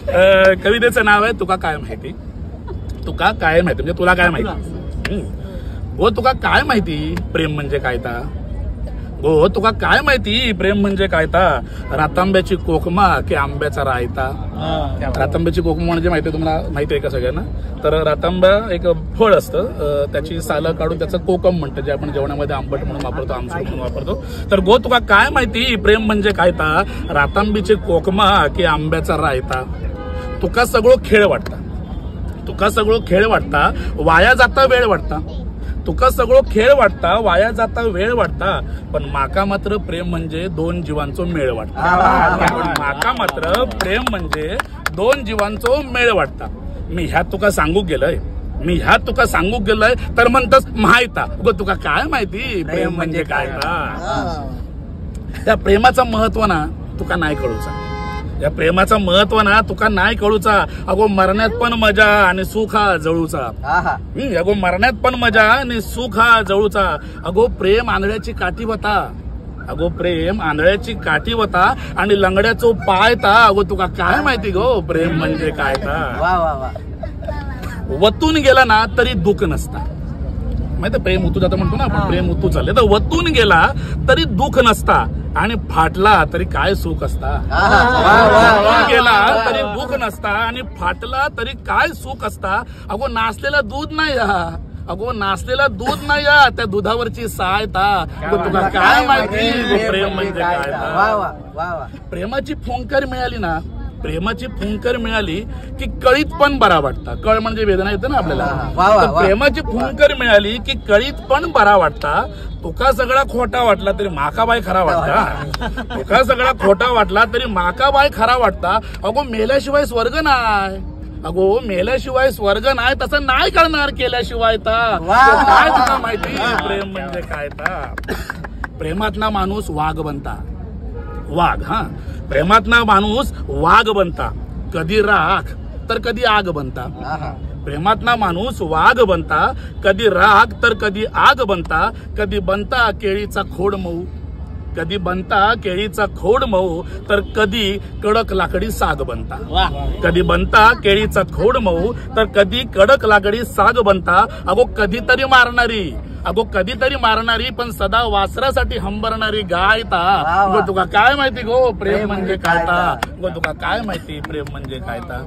कवितेचं नाव आहे तुका काय माहिती. तुका काय माहिती म्हणजे तुला काय माहिती. हो तुका काय माहिती प्रेम म्हणजे काय ता. हो तुका काय माहिती प्रेम म्हणजे काय ता. रातांब्याची कोकमा की आंब्याचा रायता. रातांब्याची कोकमा म्हणजे माहिती तुम्हाला माहिती आहे का सगळ्यांना. तर रातांबा एक फळ असतं, त्याची सालं काढून त्याचं कोकम म्हणतं, जे आपण जेवणामध्ये आंबट म्हणून वापरतो, आमसूल म्हणून वापरतो. तर गो तुका काय माहिती प्रेम म्हणजे काय ता. रातांबीची कोकमा की आंब्याचा रायता. तुका सगळं खेळ वाटता. तुका सगळं खेळ वाटता वाया जाता वेळ वाटता. तुका सगळं खेळ वाटता वाया जाता वेळ वाटता. पण माका मात्र प्रेम म्हणजे दोन जीवांचो मेळ वाटता. माका मात्र प्रेम म्हणजे दोन जीवांचो मेळ वाटता. मी ह्यात तुका सांगू गेलंय तर म्हणतस माहिता. तुका काय माहिती प्रेम म्हणजे काय. त्या प्रेमाचं महत्व ना तुका नाही कळूचा. या प्रेमाचं महत्व ना तुका नाही कळूचा. अगो मरण्यात पण मजा आणि सुख हा जळूचा. अगो मरण्यात पण मजा आणि सुख हा जळूचा. अगो प्रेम आंधळ्याची काठीवता. अगो प्रेम आंधळ्याची काठीवता आणि लंगड्याचो पाय ता. अगो तुका काय माहिती गो प्रेम म्हणजे काय ता. वतून गेला ना तरी दुःख नसता. माहिती प्रेम उतू जातं म्हणतो ना आपण, प्रेम उतू चालले तर वतून गेला तरी दुःख नसता आणि फाटला तरी काय सुख असता. गेला तरी दुःख नसता आणि फाटला तरी काय सुख असता. अगो नासलेला दूध नाही. अगो नासलेला दूध नाही त्या दुधावरची साय ता. तुला काय माहिती प्रेम म्हणजे काय. प्रेमाची फुंकर मिळाली ना, प्रेमाची फुंकर मिळाली की कळीत पण बरा वाटता. कळ म्हणजे वेदना येते ना आपल्याला. प्रेमाची फुंकर मिळाली की कळीत पण बरा वाटता. तुका सगळा खोटा वाटला तरी माकाबाई खरा वाटता. तुका सगळा खोटा वाटला तरी माकाबाई खरा वाटता. अगो मेल्याशिवाय स्वर्ग नाही. अगो मेल्याशिवाय स्वर्ग नाही. तसं नाही कळणार केल्याशिवाय ता. काय तुला माहिती प्रेम म्हणजे काय ता. प्रेमातला माणूस वाघ बनता. वाघ प्रेमातला माणूस वाघ बनता. कधी राख तर कधी आग बनता. प्रेमातला माणूस वाघ बनता. कधी राख तर कधी आग बनता. कधी बनता केळीचा खोड मऊ. कधी बनता केळीचा खोड मऊ तर कधी कडक लाकडी साग बनता. कधी बनता केळीचा खोड मऊ तर कधी कडक लाकडी साग बनता. अगो कधीतरी मारणारी पण सदा वासरासाठी हंबरणारी गाय ता. गो तुका काय माहिती गो प्रेम म्हणजे काय ता. गो तुका काय माहिती प्रेम म्हणजे काय ता.